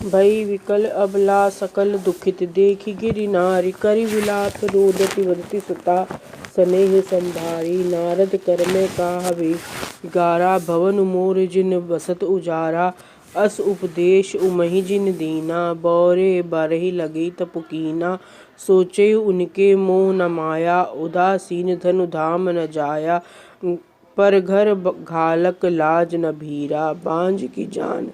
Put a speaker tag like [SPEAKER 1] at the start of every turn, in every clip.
[SPEAKER 1] भई विकल अबला सकल दुखित देखि गिरि नारी करि विलाप रोदति वदति सुता स्नेह संभारी। नारद कर में काहवे गारा भवन मोर जिन बसत उजारा। अस उपदेश उमहि जिन दीना बौरे बरहि लगी तपु कीना। सोचे उनके मोह न माया उदासीन धनु धाम न जाया। पर घर घालक लाज न भीरा बांझ की जान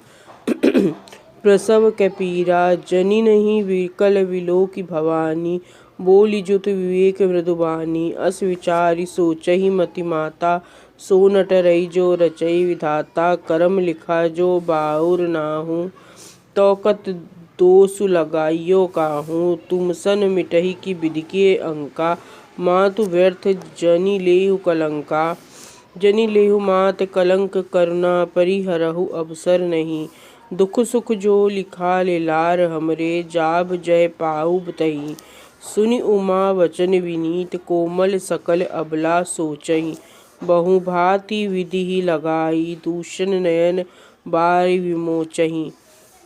[SPEAKER 1] प्रसव कै पीरा। जनी नहीं विकल विलोकी भवानी बोली जुत विवेक मृदुबानी। अस विचारी सोचहि मति माता सो न टरई जो रचई विधाता। करम लिखा जो बाउर नाहू तौकत दोष लगाइयो काहू। तुम सन मिटही की विधि के अंका मातु व्यर्थ जनी लेहु कलंका। जनी लेहु मात कलंक करुणा परिहरहु अवसर नहीं। दुख सुख जो लिखा लेलार हमरे जाब जय पाऊ तही। सुनि उमा वचन विनीत कोमल सकल अबला सोचही। बहुभांति विधि लगाई दूषण नयन बारि विमोचही।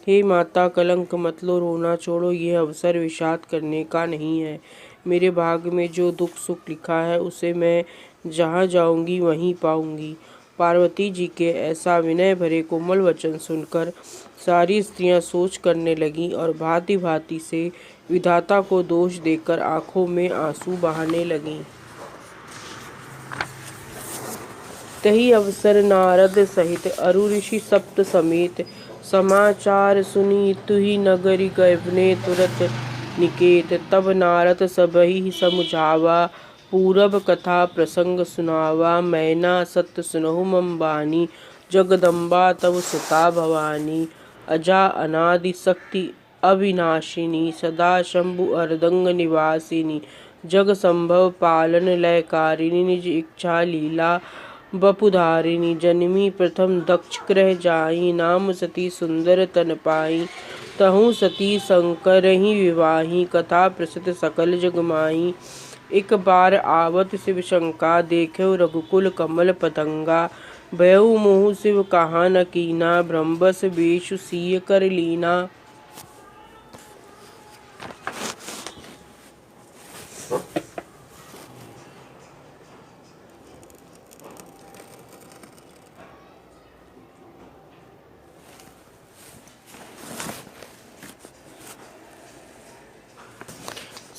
[SPEAKER 1] हे माता कलंक मत लो रोना छोड़ो यह अवसर विषाद करने का नहीं है। मेरे भाग में जो दुख सुख लिखा है उसे मैं जहाँ जाऊंगी वहीं पाऊंगी। पार्वती जी के ऐसा विनय भरे कोमल वचन सुनकर सारी स्त्रियां सोच करने लगीं और भांति भांति से विधाता को दोष देकर आंखों में आंसू बहाने लगीं। तही अवसर नारद सहित अरु ऋषि सप्त समेत समाचार सुनी तुहि नगरी गयने तुरत निकेत। तब नारद सबहि समुझावा पूरब कथा प्रसंग सुनावा। मैना सत्य सुनहु मम बानी जगदम्बा तव सुता भवानी। अजा अनादि शक्ति अविनाशिनी सदा शंभु अर्दंग निवासिनी। जग संभव पालन लयकारिणी निज इच्छा लीला बपुधारिणी। जन्मी प्रथम दक्ष ग्रह जाई नाम सती सुंदर तन पाई। तहु सती शंकर ही विवाही कथा प्रसिद्ध सकल जग माई। एक बार आवत शिव शंका देखो रघुकुल कमल पतंगा। भयउ मोहु शिव कहा न कीना ब्रह्मबस बेशु सिय कर लीना।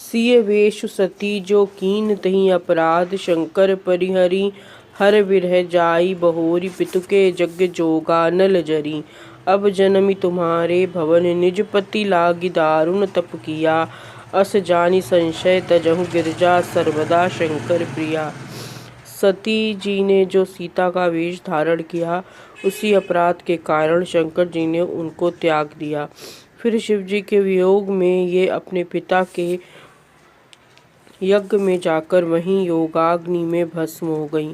[SPEAKER 1] सिय वेशु सती जो कीन तही अपराध। शंकर परिहरि हर विरह जाई बहोरी। पितु के यज्ञ जोगा नल जरी। अब जन्मि तुम्हारे भवन निज पति लागी दारुण तप किया। अस जानि संशय तजहु गिरजा सर्वदा शंकर प्रिया। सती जी ने जो सीता का वेश धारण किया उसी अपराध के कारण शंकर जी ने उनको त्याग दिया। फिर शिव जी के वियोग में ये अपने पिता के यज्ञ में जाकर वहीं योगाग्नि में भस्म हो गईं।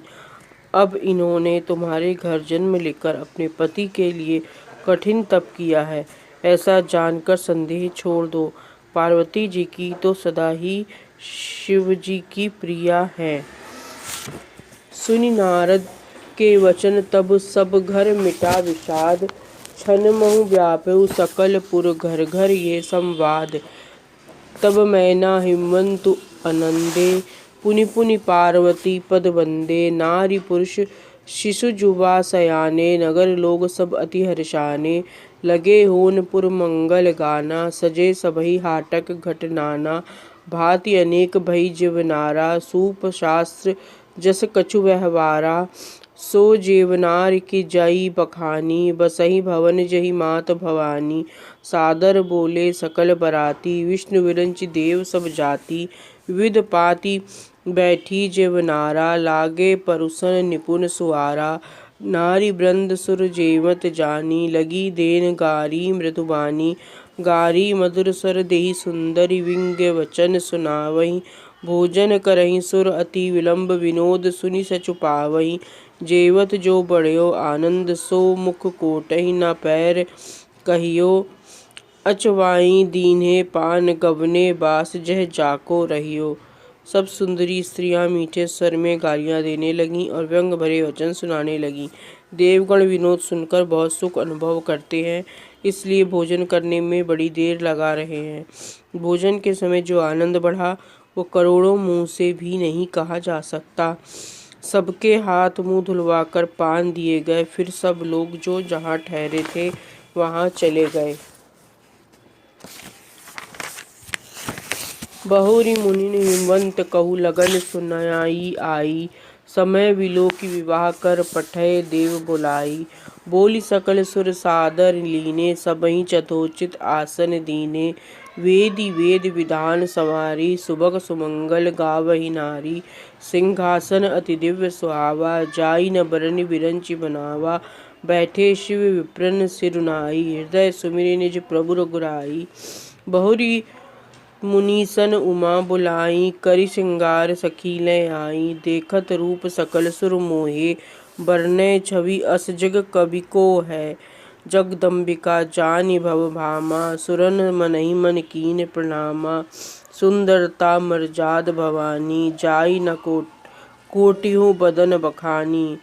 [SPEAKER 1] अब इन्होंने तुम्हारे घर जन्म लेकर अपने पति के लिए कठिन तप किया है। ऐसा जानकर संदेह छोड़ दो। पार्वती जी की तो सदा ही शिव जी की प्रिया है। सुनि नारद के वचन तब सब घर मिटा विषाद। क्षण महु व्यापयु सकल पुर घर घर ये संवाद। तब मैना हिमवंतु आनंदे पुनि पुनि पार्वती पद वंदे। नारी पुरुष शिशु जुवा सयाने नगर लोग सब अति हर्षाने। लगे होन पुर मंगल गाना सजे सबहि हाटक घट नाना। भांति अनेक भई जीवनारा सूप शास्त्र जस कछु व्यवहारा। सो जेवनार की जाई बखानी बसही भवन जही मात भवानी। सादर बोले सकल बराती विष्णु विरंच देव सब जाति। विविध पाति बैठी जेवनारा लागे परुसन निपुण सुआरा। नारी वृंद सुर जेवत जानी लगी देन गारी मृदुबानी। गारी मधुर स्वर देहि सुंदरी विंग्य वचन सुनावहीं। भोजन करहीं सुर अति विलंब विनोद सुनि सचु पावहीं। जेवत जो बढ़यो आनंद सो मुख कोटहि न पैर कहियो। अचवाई दीन्हे पान गवने बास जह जाको रहियो। सब सुंदरी स्त्रियां मीठे स्वर में गालियां देने लगीं और व्यंग भरे वचन सुनाने लगीं। देवगण विनोद सुनकर बहुत सुख अनुभव करते हैं, इसलिए भोजन करने में बड़ी देर लगा रहे हैं। भोजन के समय जो आनंद बढ़ा वो करोड़ों मुंह से भी नहीं कहा जा सकता। सबके हाथ मुंह धुलवाकर पान दिए गए, फिर सब लोग जो जहाँ ठहरे थे वहाँ चले गए। बहुरी मुनि हिमवंत कहु लगन सुनाई आई, समय विलो की विवाह कर पठय देव बुलाई। बोली सकल सुर सादर लीने, सबहि चतोचित आसन दीने। वेदी वेद विधान संवारी, सुबह सुमंगल गावहि नारी। सिंहासन अति दिव्य सुहावा, जाई न बरन बिरंच बनावा। बैठे शिव विप्रन सिरुनाई, हृदय सुमिरि निज प्रभु रघुराई। बहुरी मुनीसन उमा बुलाई, करि श्रृंगार सखी लय आई। देखत रूप सकल सुर मोहे, बरनय छवि अस जग कवि को है। जगदम्बिका जानि भव भामा, सुरन मनहि मन कीन प्रणामा। सुंदरता मर्जाद भवानी, जाई न कोटियों बदन बखानी।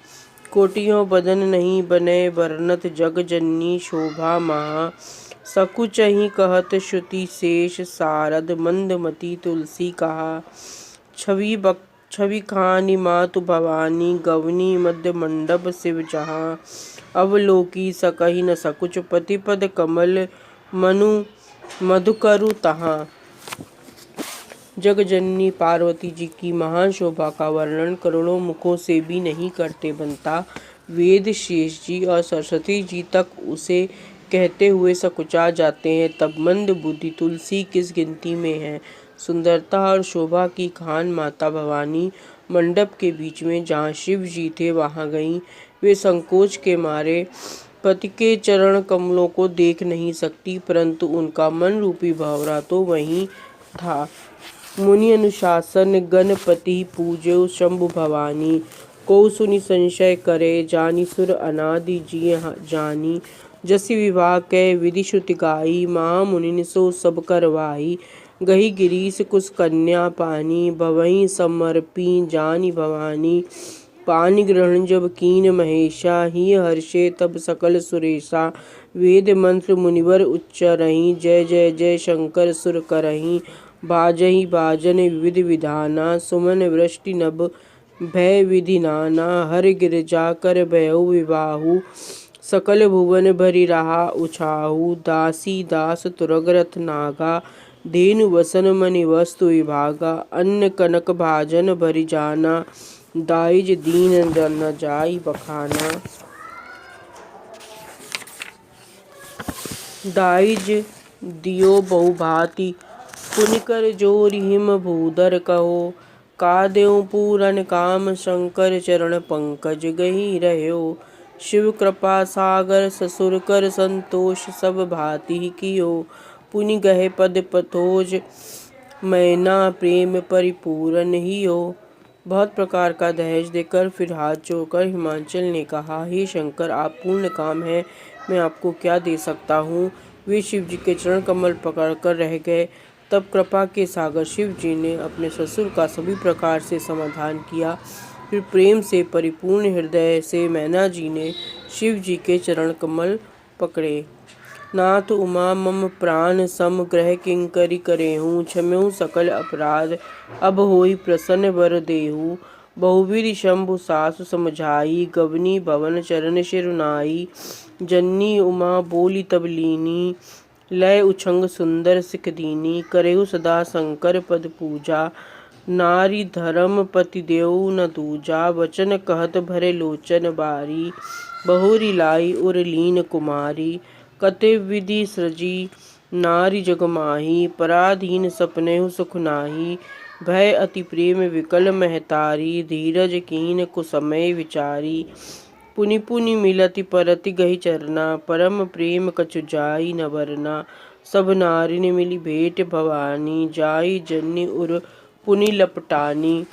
[SPEAKER 1] कोटियों बदन नहीं बने बरनत, जग जननी शोभा महा। सकुचहि कहत श्रुति शेष, सारद मंदमती तुलसी कहा। छवि खानी मातु भवानी, गवनी मध्य मंडप शिव जहाँ। अवलोकी सकहि न सकुच, पति पद कमल मनु मधुकरु तहाँ। जगजननी पार्वती जी की महान शोभा का वर्णन करोड़ों मुखों से भी नहीं करते बनता। वेद शेष जी और सरस्वती जी तक उसे कहते हुए सकुचा जाते हैं, तब मंद बुद्धि तुलसी किस गिनती में है। सुंदरता और शोभा की खान माता भवानी मंडप के बीच में जहाँ शिव जी थे वहाँ गईं। वे संकोच के मारे पति के चरण कमलों को देख नहीं सकती, परंतु उनका मन रूपी भंवरा तो वहीं था। मुनि अनुशासन गणपति पूज्यो शंभु भवानी, को सुनि संशय करे, जानी सुर अनादि जी जानी। जसि विवाह कै विधि श्रुति गाई, महामुनि सो सब करवाई। गही गिरीश कुश कन्या पानी, भवहि समर्पी जानी भवानी। पानी ग्रहण जब कीन महेशा, ही हर्षे तब सकल सुरेशा। वेद मंत्र मुनिवर उच्चरहि, जय जय जय शंकर सुर करहि। बाजहि बाजन विविध विधाना, सुमन वृष्टि नभ भय विधि नाना। हर गिरजा कर भयउ विवाहु, सकल भुवन भरि रहा उछाहु। दासी दास तुरग रथ नागा, धेनु वसन मणि वस्तु विभागा। अन्न कनक भाजन भरि जाना, दाइज दीन न जाई बखाना। दाइज दियो बहुभांति, पुनि कर जोरि हिम भूधर कहो। का देउ पूरन काम, शंकर चरण पंकज गही रह्यो। शिव कृपा सागर ससुर कर संतोष, सब भांति कियो। पुनि गहे पद पथोज, मैना प्रेम परिपूरन हियो। बहुत प्रकार का दहेज देकर फिर हाथ जोड़कर हिमाचल ने कहा, हे शंकर, आप पूर्ण काम हैं, मैं आपको क्या दे सकता हूँ। वे शिव जी के चरण कमल पकड़कर रह गए। तब कृपा के सागर शिव जी ने अपने ससुर का सभी प्रकार से समाधान किया। फिर प्रेम से परिपूर्ण हृदय से मैना जी ने शिव जी के चरण कमल पकड़े। नाथ उमा मम प्राण सम, ग्रह किंकरी करेहूँ। क्षम्यहु सकल अपराध, अब होई प्रसन्न वर देहु। बहुविधि शंभु सासु समझाई, गवनी भवन चरण शिरुनाई। जननी उमा बोली तब लीनी, लय उछंग सुंदर सिख दीनी। करेहु सदा शंकर पद पूजा, नारी धर्म पति देव न दूजा। वचन कहत भरे लोचन बारी, बहुरी लाई उर लीन कुमारी। कते विधि सृजी नारी जग माही, पराधीन सपनेहु सुख नाही। भय अति प्रेम विकल महतारी, धीरज कीन कुसमय विचारी। पुनि पुनि मिलति परति गहि चरना, परम प्रेम कछु जाई न बरना। सब नारिन मिली भेंट भवानी, जाई जन्नी उर पुनि लपटानी।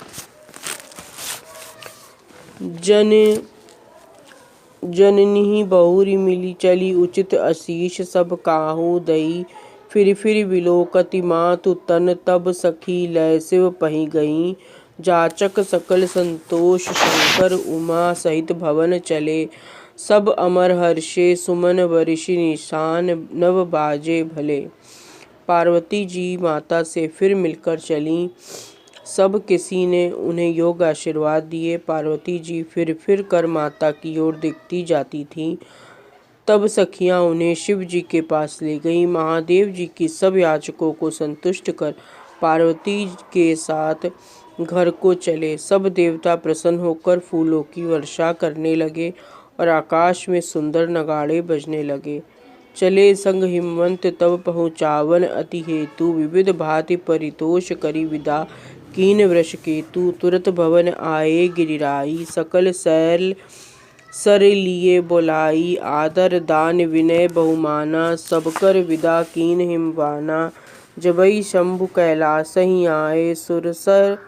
[SPEAKER 1] जननी बहुरी मिली चली, उचित आशीष सब काहू दई। फिर विलोकति मातु तन, तब सखी लय शिव पहि गई। जाचक सकल संतोष, शंकर उमा सहित भवन चले। सब अमर हर्षे सुमन वर्षि निशान नव बाजे भले। पार्वती जी माता से फिर मिलकर चलीं। सब किसी ने उन्हें योग्य आशीर्वाद दिए। पार्वती जी फिर कर माता की ओर देखती जाती थीं। तब सखियां उन्हें शिव जी के पास ले गईं। महादेव जी की सब याचकों को संतुष्ट कर पार्वती के साथ घर को चले। सब देवता प्रसन्न होकर फूलों की वर्षा करने लगे और आकाश में सुंदर नगाड़े बजने लगे। चले संग हिमवंत तब पहुँचावन अति हेतु। विविध भांति परितोष करी विदा कीन वृष केतु। तुरत भवन आए गिरिराई सकल शैल सर लिए बोलाई। आदर दान विनय बहुमाना सबकर विदा कीन हिमवाना। जबई शंभु कैलासहि आए सुरसर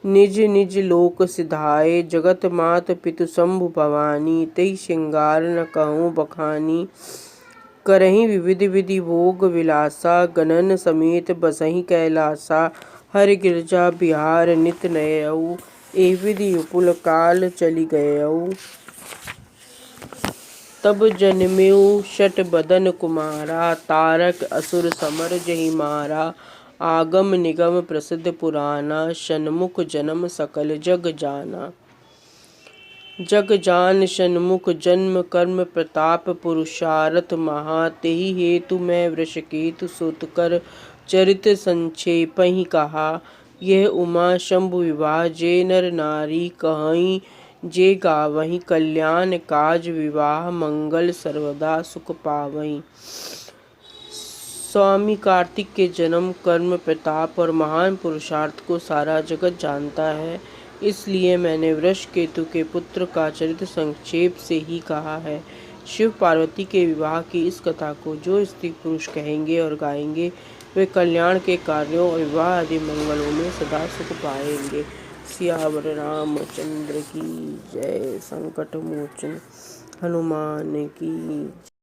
[SPEAKER 1] निज निज लोक सिधाए। जगत मात पितु शंभु भवानी तई श्रृंगार न कहूँ बखानी। करहीं विविध विधि भोग विलासा गणन समेत बसहीं कैलासा। हर गिरजा बिहार नित नयऊ एविधि विपुल काल चली गयऊ। तब जन्मेऊ शठ बदन कुमारा तारक असुर समर जहि मारा। आगम निगम प्रसिद्ध पुराना षण्मुख जन्म सकल जग जाना। जग जान षण्मुख जन्म कर्म प्रताप पुरुषारथ महा। तेहि हेतु मैं वृषकेतु सुत कर चरित संक्षेपहि कहा। यह उमा शंभु विवाह जे नर नारी कहईं। जे गावहीं कल्याण काज विवाह मंगल सर्वदा सुख पावहीं। स्वामी कार्तिक के जन्म कर्म प्रताप और महान पुरुषार्थ को सारा जगत जानता है, इसलिए मैंने वृष केतु के पुत्र का चरित्र संक्षेप से ही कहा है। शिव पार्वती के विवाह की इस कथा को जो स्त्री पुरुष कहेंगे और गाएंगे वे कल्याण के कार्यों और विवाह आदि मंगलों में सदा सुख पाएंगे। सियावर रामचंद्र की जय। संकट मोचन हनुमान की।